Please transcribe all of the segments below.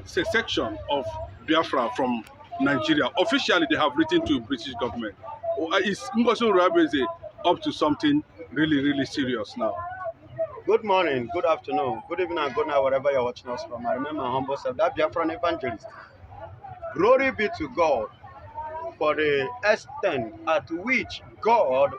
section of Biafra from Nigeria. Officially, they have written to British government. Is Ngozi Orabueze up to something really, really serious now? Good morning, good afternoon, good evening, and good night, wherever you're watching us from. I remember my humble self, that Biafran evangelist. Glory be to God for the extent at which God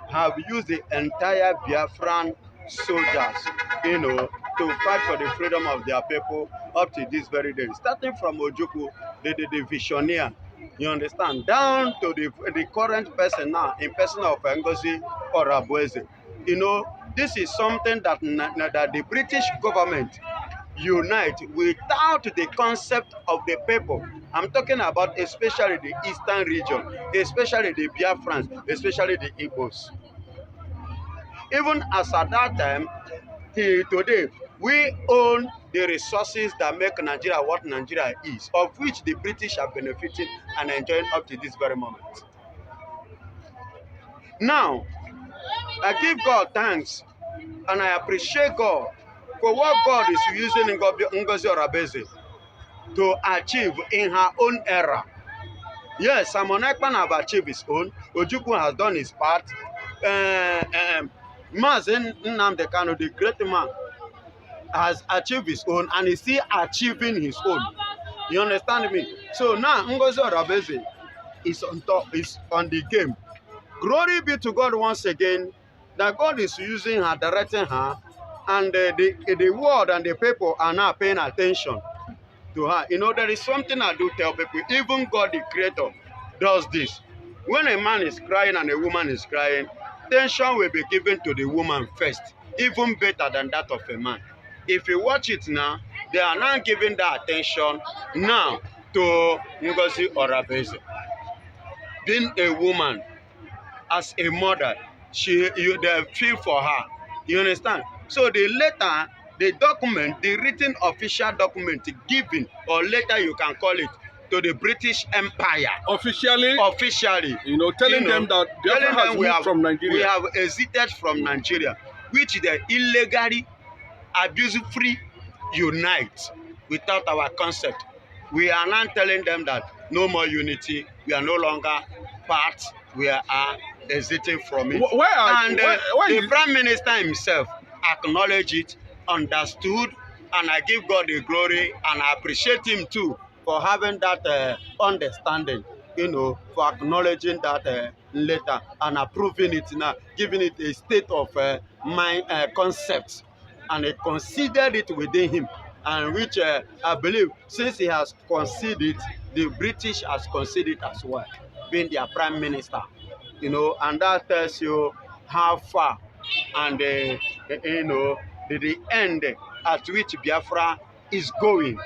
have used the entire Biafran soldiers, to fight for the freedom of their people up to this very day. Starting from Ojukwu, the visionary, you understand, down to the current person now, in person of Ngozi Orabueze. This is something that the British government unite without the concept of the people. I'm talking about especially the eastern region, especially the Biafrans, especially the Igbos. Even as at that time, till today, we own the resources that make Nigeria what Nigeria is, of which the British are benefiting and enjoying up to this very moment. Now, I give God thanks and I appreciate God for what God is using Ngozi Orabueze to achieve in her own era. Yes, Simon Ekpa have achieved his own. Ojukwu has done his part. Mazen Nnamdi Kanu, the great man, has achieved his own and is still achieving his own. You understand me? So now Ngozi Orabueze is on top, is on the game. Glory be to God once again that God is using her, directing her, and the world and the people are now paying attention to her. There is something I do tell people, even God the Creator does this. When a man is crying and a woman is crying, attention will be given to the woman first, even better than that of a man. If you watch it now, they are now giving that attention now to Ngozi Orabueze. Being a woman, as a mother, they feel for her. You understand? So the letter, the document, the written official document given, or letter you can call it, to the British Empire. Officially, telling them that Biafra has moved from Nigeria. We have exited from Nigeria, which they illegally, abuse-free unite without our consent. We are now telling them that no more unity, we are no longer part, we are exiting from it. The Prime Minister himself acknowledged it, understood, and I give God the glory, and I appreciate him too for having that understanding, for acknowledging that letter and approving it now, giving it a state of mind concept, and he considered it within him, and which I believe, since he has considered, the British has considered as well, being their Prime Minister, and that tells you how far and the end at which Biafra is going,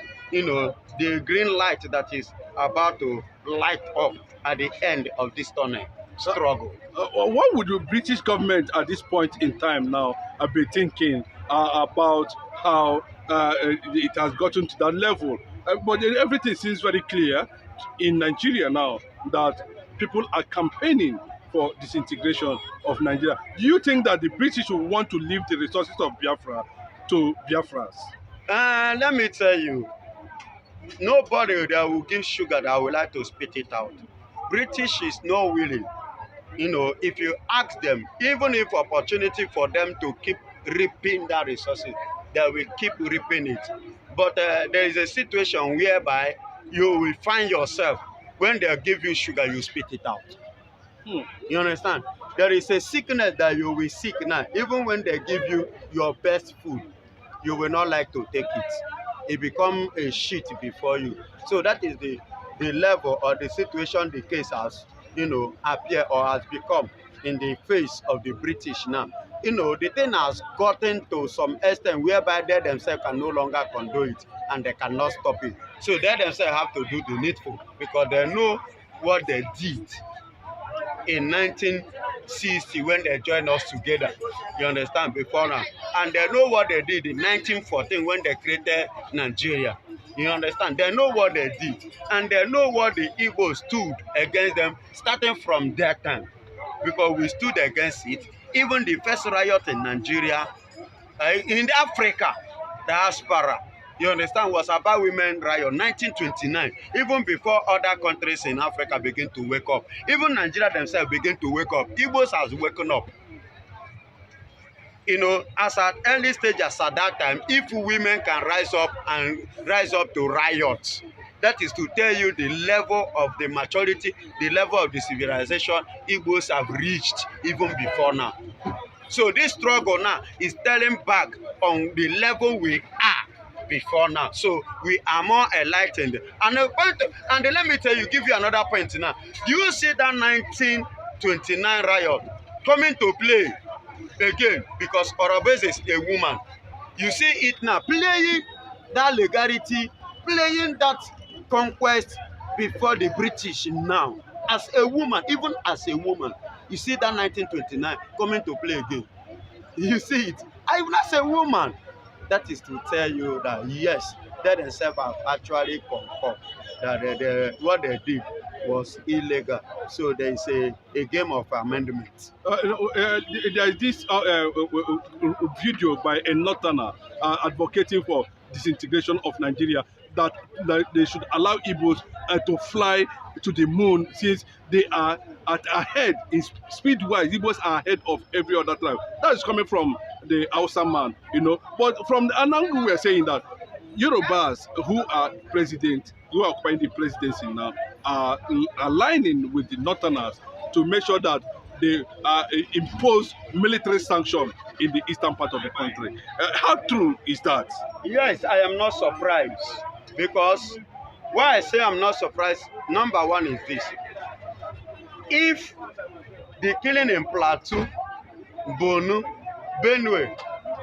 the green light that is about to light up at the end of this tunnel struggle. What would the British government at this point in time now be thinking about how it has gotten to that level? But everything seems very clear in Nigeria now that people are campaigning for disintegration of Nigeria. Do you think that the British will want to leave the resources of Biafra to Biafrans? Let me tell you, nobody that will give sugar that would like to spit it out. British is not willing. If you ask them, even if opportunity for them to keep reaping that resources, they will keep reaping it. But there is a situation whereby you will find yourself, when they give you sugar, you spit it out. You understand? There is a sickness that you will seek now. Even when they give you your best food, you will not like to take it. It becomes a shit before you. So that is the level or the situation the case has, appear or has become in the face of the British now. The thing has gotten to some extent whereby they themselves can no longer condone it and they cannot stop it. So they themselves have to do the needful because they know what they did in 1960 when they joined us together, you understand, before now. And they know what they did in 1914 when they created Nigeria. You understand? They know what they did. And they know what the Igbo stood against them starting from that time. Because we stood against it. Even the first riot in Nigeria, in Africa, diaspora, You understand? Was about women riot 1929. Even before other countries in Africa begin to wake up. Even Nigeria themselves begin to wake up. Igbos has woken up. You know, as at early stage as at that time, if women can rise up to riots, that is to tell you the level of the maturity, the level of the civilization Igbos have reached even before now. So this struggle now is telling back on the level we are before now. So we are more enlightened. And let me tell you, give you another point now. You see that 1929 riot coming to play again because Orabueze is a woman. You see it now playing that legality, playing that conquest before the British now. As a woman, even as a woman, you see that 1929 coming to play again. You see it. Even as a woman, that is to tell you that yes, they themselves have actually conquered that what they did was illegal. So there is a game of amendment. There is this video by a northerner advocating for disintegration of Nigeria, that they should allow Igbos to fly to the moon, since they are ahead in speed-wise. Igbos are ahead of every other tribe. That is coming from the Hausa man, you know. But from the angle, we are saying that Yorubas who are occupying the presidency now, are aligning with the Northerners to make sure that they impose military sanction in the eastern part of the country. How true is that? Yes, I am not surprised, because why I say I'm not surprised, number one is this. If the killing in Plateau, Borno, Benue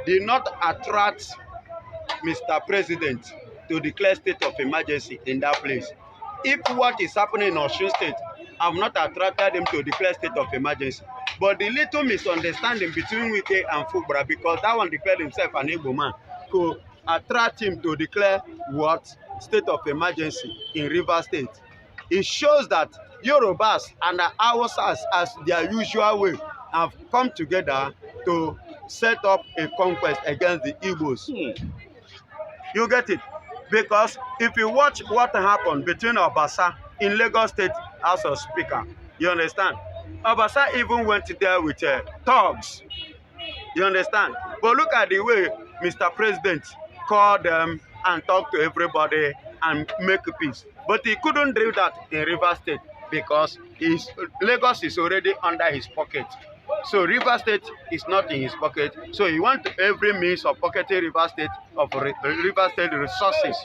did not attract Mr. President to declare state of emergency in that place, if what is happening in Osun State have not attracted him to declare state of emergency, but the little misunderstanding between Wike and Fubara, because that one declared himself an Igbo man, to attract him to declare what? State of emergency in Rivers State. It shows that Yorubas and the Hausas, as their usual way, have come together to set up a conquest against the Igbos. You get it? Because if you watch what happened between Obasa in Lagos State House of Speaker, you understand? Obasa even went there with thugs. You understand? But look at the way Mr. President called them and talked to everybody and make peace. But he couldn't do that in Rivers State because Lagos is already under his pocket. So Rivers State is not in his pocket. So he wants every means of pocketing Rivers State of Rivers State resources.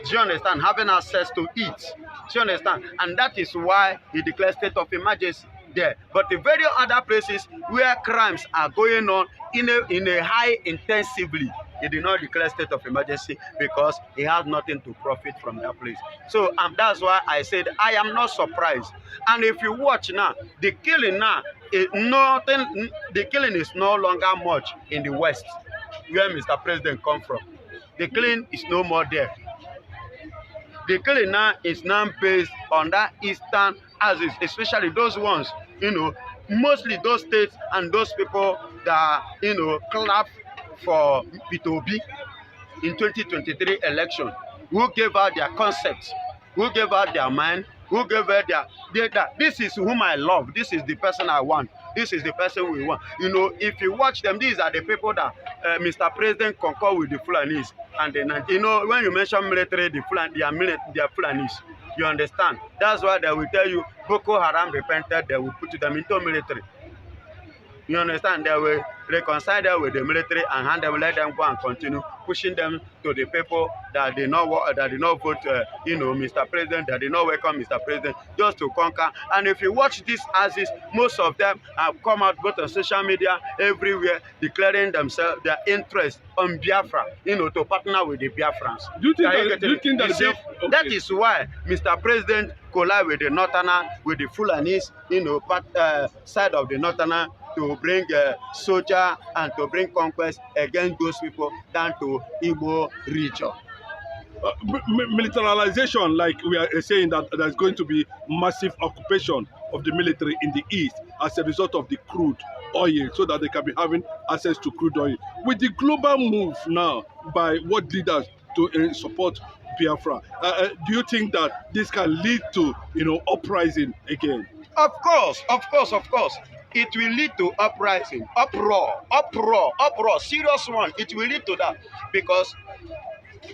Do you understand? Having access to it. Do you understand? And that is why he declared state of emergency there. But the very other places where crimes are going on in a high intensively, he did not declare state of emergency because he has nothing to profit from that place. So that's why I said I am not surprised. And if you watch now, the killing now is nothing. The killing is no longer much in the West, where Mr. President come from. The killing is no more there. The killing now is now based on that eastern axis, especially those ones, mostly those states and those people that, clap for P2B in 2023 election, who gave out their concepts, who gave out their mind, who gave out this is whom I love, this is the person I want, this is the person we want. If you watch them, these are the people that Mr. President concur with the Fulanis. And then, when you mention military, they are Fulanis. You understand? That's why they will tell you, Boko Haram repented, they will put them into military. You understand? They will reconcile them with the military and let them go and continue pushing them to the people that did not vote, Mr. President, that did not welcome Mr. President, just to conquer. And if you watch these axis, most of them have come out both on social media, everywhere, declaring themselves their interest on Biafra, to partner with the Biafrans. Do you think that is why Mr. President collide with the Northerner, with the Fulanis, side of the Northerner, to bring soldier and to bring conquest against those people down to Igbo region. Militarization, like we are saying that there's going to be massive occupation of the military in the east as a result of the crude oil, so that they can be having access to crude oil. With the global move now by world leaders to support Biafra. Do you think that this can lead to, uprising again? Of course, of course, of course. It will lead to uprising, uproar, serious one. It will lead to that because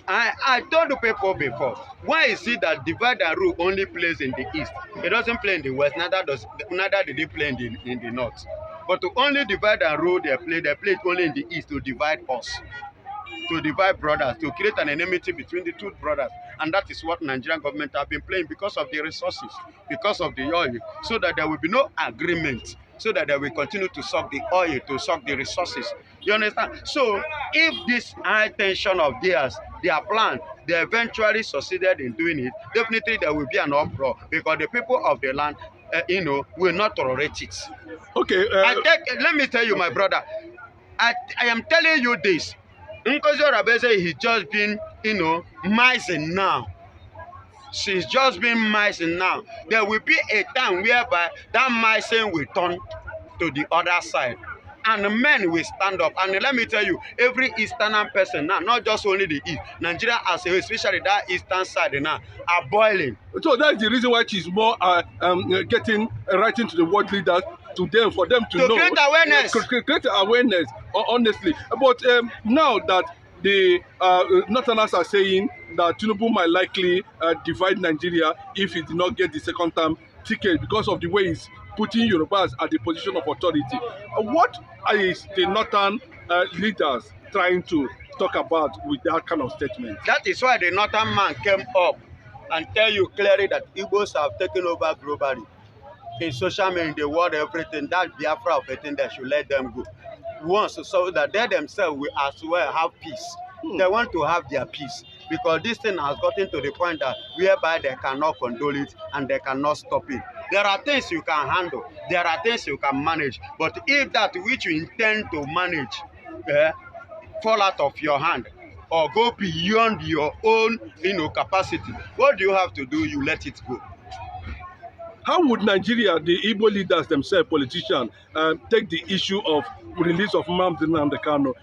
I told the people before, why is it that divide and rule only plays in the east? It doesn't play in the west, neither did it play in the north. But to only divide and rule, they play it only in the east to divide us, to divide brothers, to create an enmity between the two brothers. And that is what Nigerian government have been playing because of the resources, because of the oil, so that there will be no agreement, so that they will continue to suck the oil, to suck the resources. You understand? So if this high tension of theirs, their plan, they eventually succeeded in doing it, definitely there will be an uproar because the people of the land, will not tolerate it. Okay. Let me tell you, my brother, I am telling you this. Ngozi Orabueze, he's just been, missing now. She's just been missing now. There will be a time whereby that missing will turn to the other side. And men will stand up. And let me tell you, every Eastern person now, not just only the East, Nigeria as a whole, especially that Eastern side now, are boiling. So that's the reason why she's more writing to the world leaders, to them, for them to know. Create awareness. Create awareness, honestly. But now that the Northerners are saying that Tinubu might likely divide Nigeria if he did not get the second term ticket because of the way he's putting Yorubas at the position of authority. What is the Northern leaders trying to talk about with that kind of statement? That is why the Northern man came up and tell you clearly that Igbos have taken over globally. In social media, in the world, everything, that Biafra of everything, they should let them go. Once, so that they themselves will as well have peace. They want to have their peace because this thing has gotten to the point that whereby they cannot control it and they cannot stop it. There are things you can handle, there are things you can manage, but if that which you intend to manage fall out of your hand or go beyond your own capacity, what do you have to do? You let it go. How would Nigeria, the Igbo leaders themselves, politicians, take the issue of release of Nnamdi Kanu?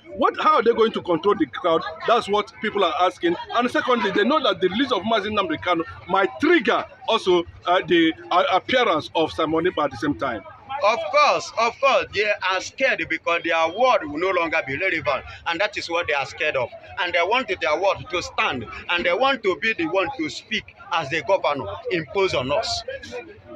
How are they going to control the crowd? That's what people are asking. And secondly, they know that the release of Nnamdi Kanu might trigger also the appearance of Simon Ekpa at the same time. Of course, they are scared because their word will no longer be relevant, and that is what they are scared of. And they want their word to stand, and they want to be the one to speak as the governor impose on us.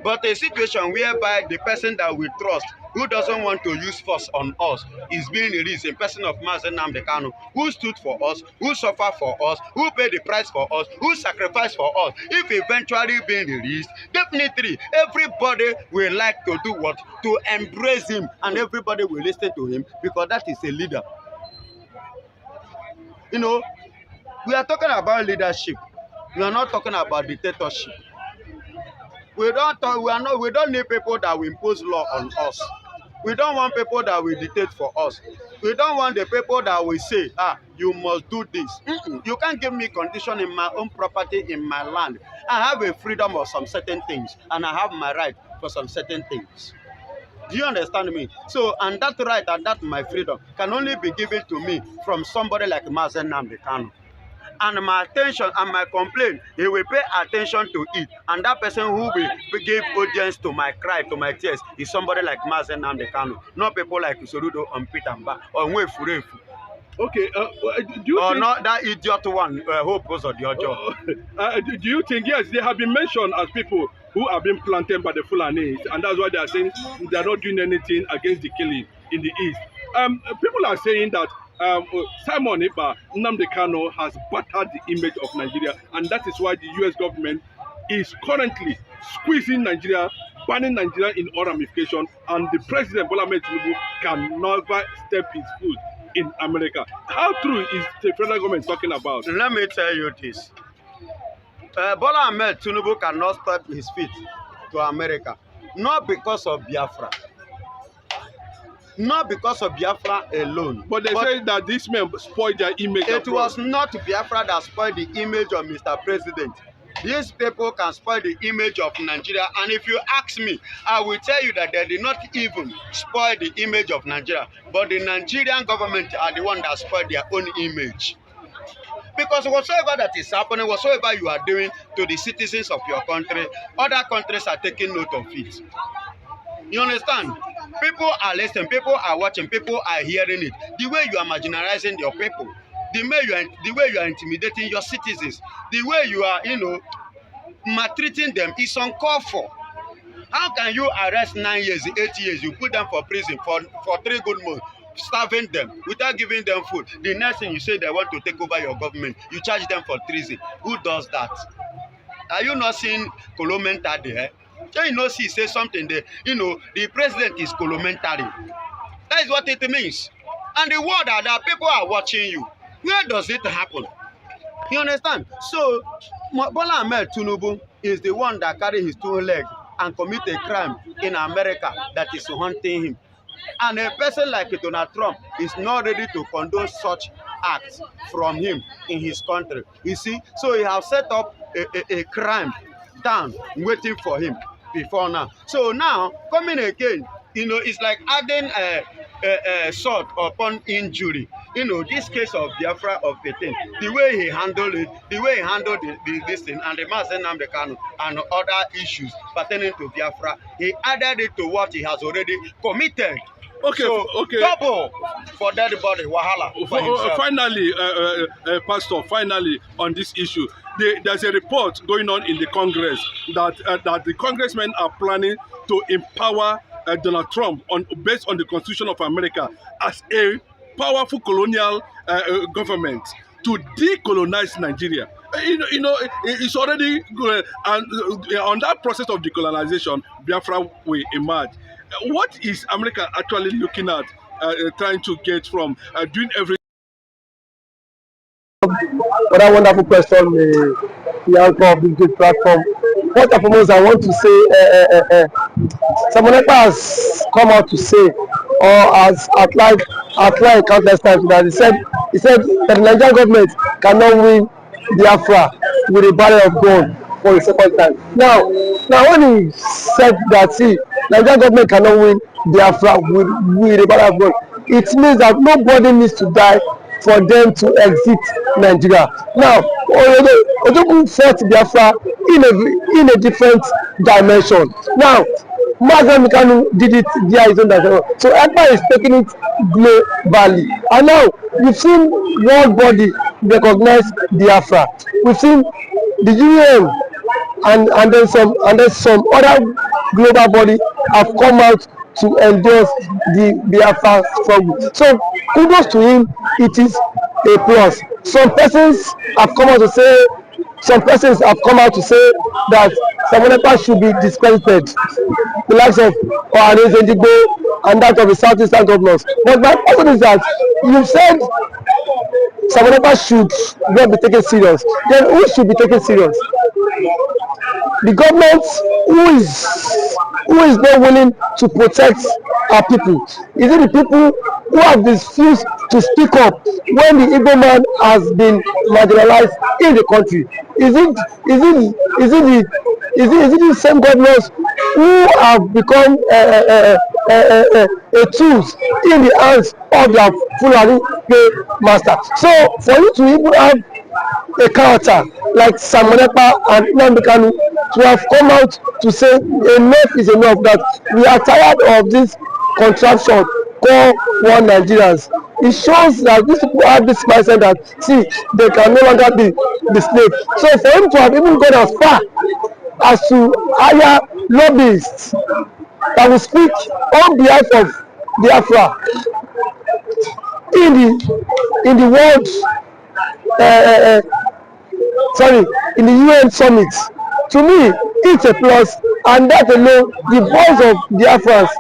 But a situation whereby the person that we trust, who doesn't want to use force on us, is being released in person of Nnamdi Kanu, who stood for us, who suffered for us, who paid the price for us, who sacrificed for us. If eventually being released, definitely everybody will like to do what? To embrace him, and everybody will listen to him because that is a leader. We are talking about leadership. We are not talking about dictatorship. We don't need people that will impose law on us. We don't want people that will dictate for us. We don't want the people that will say, you must do this. You can't give me condition in my own property, in my land. I have a freedom of some certain things, and I have my right for some certain things. Do you understand me? So, and that right and that my freedom can only be given to me from somebody like Nnamdi Kanu. And my attention and my complaint, he will pay attention to it. And that person who will give audience to my cry, to my tears, is somebody like Nnamdi Kanu. Not people like Usorudo and Peter Mba or Nwefurefu. Okay, do you think... not that idiot one who opposed the other. Do you think, yes, they have been mentioned as people who have been planted by the Fulanis, and that's why they are saying they are not doing anything against the killing in the east. People are saying that Simon Ekpa, Nnamdi Kanu, has battered the image of Nigeria, and that is why the US government is currently squeezing Nigeria, banning Nigeria in all ramifications, and the president, Bola Ahmed Tinubu, can never step his foot in America. How true is the federal government talking about? Let me tell you this. Bola Ahmed Tinubu cannot step his feet to America, not because of Biafra. Not because of Biafra alone. But they say that these men spoiled their image. It was not Biafra that spoiled the image of Mr. President. These people can spoil the image of Nigeria. And if you ask me, I will tell you that they did not even spoil the image of Nigeria. But the Nigerian government are the one that spoiled their own image. Because whatsoever that is happening, whatsoever you are doing to the citizens of your country, other countries are taking note of it. You understand? People are listening, people are watching, people are hearing it. The way you are marginalizing your people, the way you are intimidating your citizens, the way you are, maltreating them is uncalled for. How can you arrest 9 years, 8 years, you put them for prison for 3 good months, starving them without giving them food? The next thing you say they want to take over your government, you charge them for treason. Who does that? Are you not seeing Kolomenta there? So you know, see, say something there. The president is Kolomentary. That is what it means. And the word that people are watching you. Where does it happen? You understand? So, Bola Ahmed Tinubu is the one that carry his 2 legs and commit a crime in America that is haunting him. And a person like Donald Trump is not ready to condone such acts from him in his country. You see? So he has set up a crime down waiting for him before now. So now, coming again, it's like adding a salt upon injury. This case of Biafra of 18, the way he handled it, the way he handled this thing, and the Mazen Nnamdi Kanu and other issues pertaining to Biafra, he added it to what he has already committed. Okay, so, okay. Double for dead body, wahala. Finally, Pastor, finally on this issue, there's a report going on in the Congress that the congressmen are planning to empower Donald Trump based on the Constitution of America as a powerful colonial government to decolonize Nigeria. It's already and on that process of decolonization, Biafra will emerge. What is America actually looking at, trying to get from doing everything? For that wonderful question, the anchor of this great platform. First and foremost, I want to say, Simon Ekpa has come out to say, or has outlined countless times that he said that the Nigerian government cannot win Biafra with a barrel of gold for the second time. Now when he said that, see, Nigerian government cannot win Biafra with a barrel of gold, it means that nobody needs to die for them to exit Nigeria. Now, Ojogun fought Biafra in a different dimension. Now, Mazen Kanu did it via his own dimension. So Ekpa is taking it globally. And now, we've seen world body recognize Biafra. We've seen the UN and then some other global body have come out to endorse the Biafra struggle. So kudos to him, it is a plus. Some persons have come out to say that Simon Ekpa should be discredited, the likes of Orabueze and that of the Southeastern governors. But my question is that you said Simon Ekpa should not be taken serious. Then who should be taken serious? The government who is not willing to protect our people? Is it the people who have refused to speak up when the Igbo man has been marginalized in the country? Is it the same governors who have become a tools in the hands of their Fulani master? So for you to even have a character like Simon Ekpa and Nnamdi Kanu to have come out to say enough is enough, that we are tired of this contraption called one Nigerians. It shows that these people have this mindset that, see, they can no longer be the slave. So for him to have even gone as far as to hire lobbyists that will speak on behalf of Biafra in the world in the UN summit, to me it's a plus, and that alone, the voice of Biafrans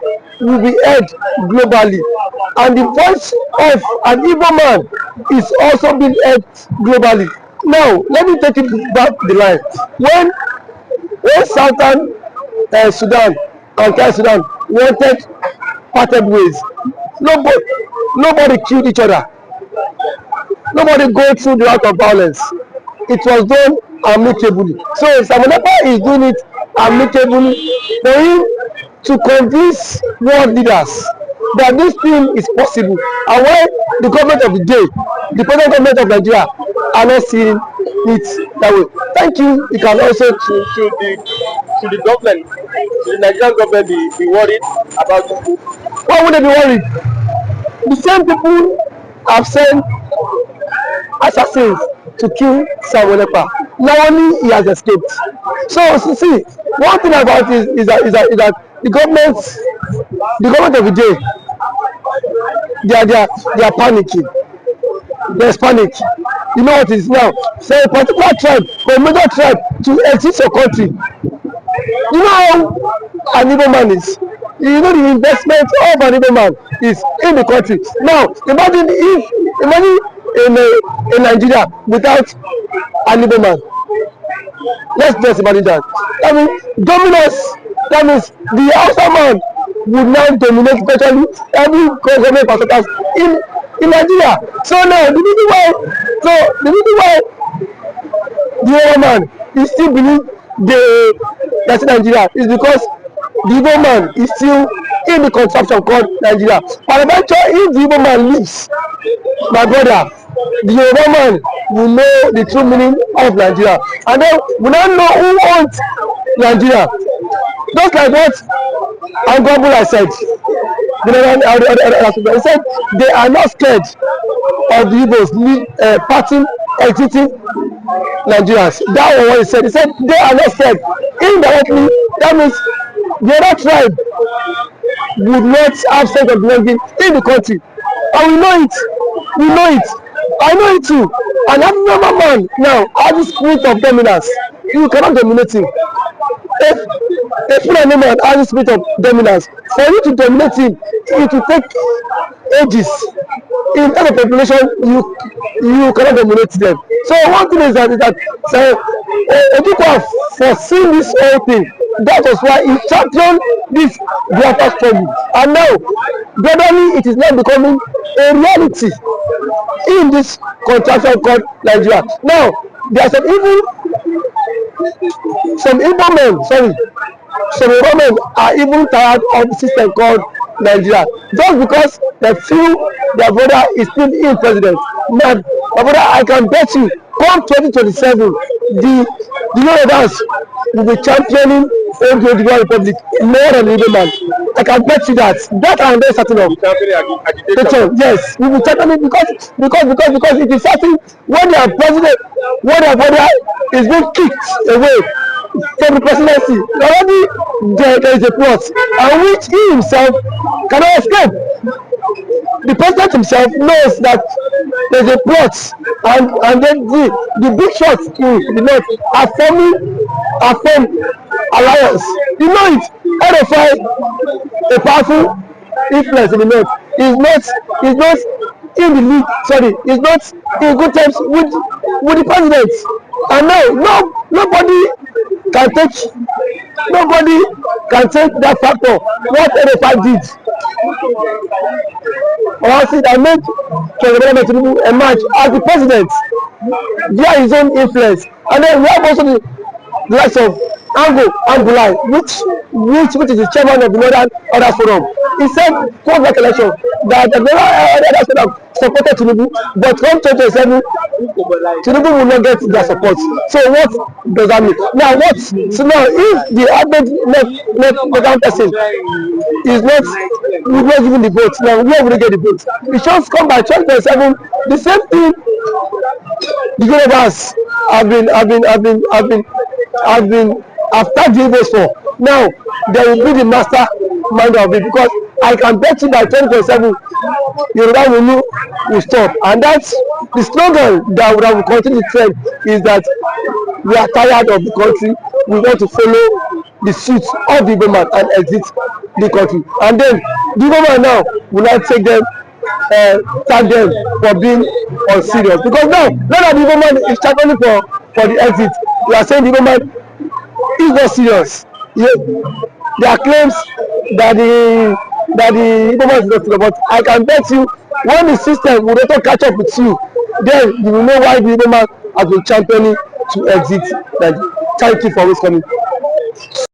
will be heard globally, and the voice of an Igbo man is also being heard globally. Now let me take it back the line. When Southern Sudan and South Sudan wanted parted ways, nobody killed each other. Nobody go through the route of violence. It was done amicably. So Simon Ekpa is doing it amicably for him to convince world leaders that this thing is possible, and why the government of the day, the present government of Nigeria, are not seeing it that way. Thank you. You can also Should the government, should the Nigerian government be worried about this? why would they be worried? The same people have sent assassins to kill Simon Ekpa. Now only he has escaped. So see, one thing about it is that the government of the day, they are panicking. There's panic. You know what it is now? Say a particular tribe or a major tribe to exit your country. You know how an Igbo man is. You know the investment of an Igbo man is in the country. Now imagine in Nigeria without an Igbo man. Let's just imagine that. That means dominance. That means the Hausa man would now dominate virtually every government parastatals in Nigeria. So now the reason why the Igbo man is still believe that's Nigeria is because the Igbo man is still in the contraption called Nigeria. But eventually, if the Igbo man leaves, my brother, the Yoruba man will know the true meaning of Nigeria, and then we now know who owns Nigeria. Just like what Angobula said, he said they are not scared of the Igbos parting, exiting Nigerians. That was what he said. He said they are not scared. Indirectly, that means the other tribe would not have sense of belonging in the country. And we know it. We know it. I know it too. An African man now has the spirit of dominance. You cannot dominate him. If a Fulani man has the spirit of dominance, for you to dominate him, it will take ages. In terms of population, you cannot dominate them. So one thing is that Ojukwu foreseen this whole thing. That was why he championed this Biafra struggle. And now, gradually, it is now becoming a reality in this contraction called Nigeria. Now, there are some Igbo men are even tired of the system called Nigeria. Just because they feel their brother is still in president. Man, my brother, I can bet you, come 2027, the Yorubas will be championing the Republic more than the Igbo man. I can bet you that. That I'm very certain of. Yes, we will championing because it is certain when their president, when their brother is being kicked away from the presidency, already there is a plot, and which he himself cannot escape. The president himself knows that there is a plot, and then the big shots in the north are forming alliance. You know it. RFI, a powerful influence in the north, is not in the league. Sorry, is not in good terms with the president. And now nobody can take that factor. What RFI did. Honestly, I made President Tinubu emerge as the president via his own influence, and then we have also the likes of Angulai, which is the chairman of the Northern Order Forum. He said, post that election, that the Northern Order supported Tinubu, but come 2027, Tinubu will not get their support. So what does that mean? Now if the average left person is not giving the vote, now where will they get the vote? It just come by 2027. The same thing the Yorubas have been after the Igbos for. Now they will be the master mind of it, because I can bet you by 2027 Yoruba will stop, and that's the slogan that will continue to trend, is that we are tired of the country, we want to follow the suit of the Igbo man and exit the country, and then the Igbo man now will not take them, tag them for being unserious, because now that the Igbo man is championing for the exit, we are saying the Igbo man is not serious. There are claims that the Igbo man is not serious, but I can bet you when the system will not catch up with you, then you will know why the Igbo man has been championing to exit. Thank you for always coming.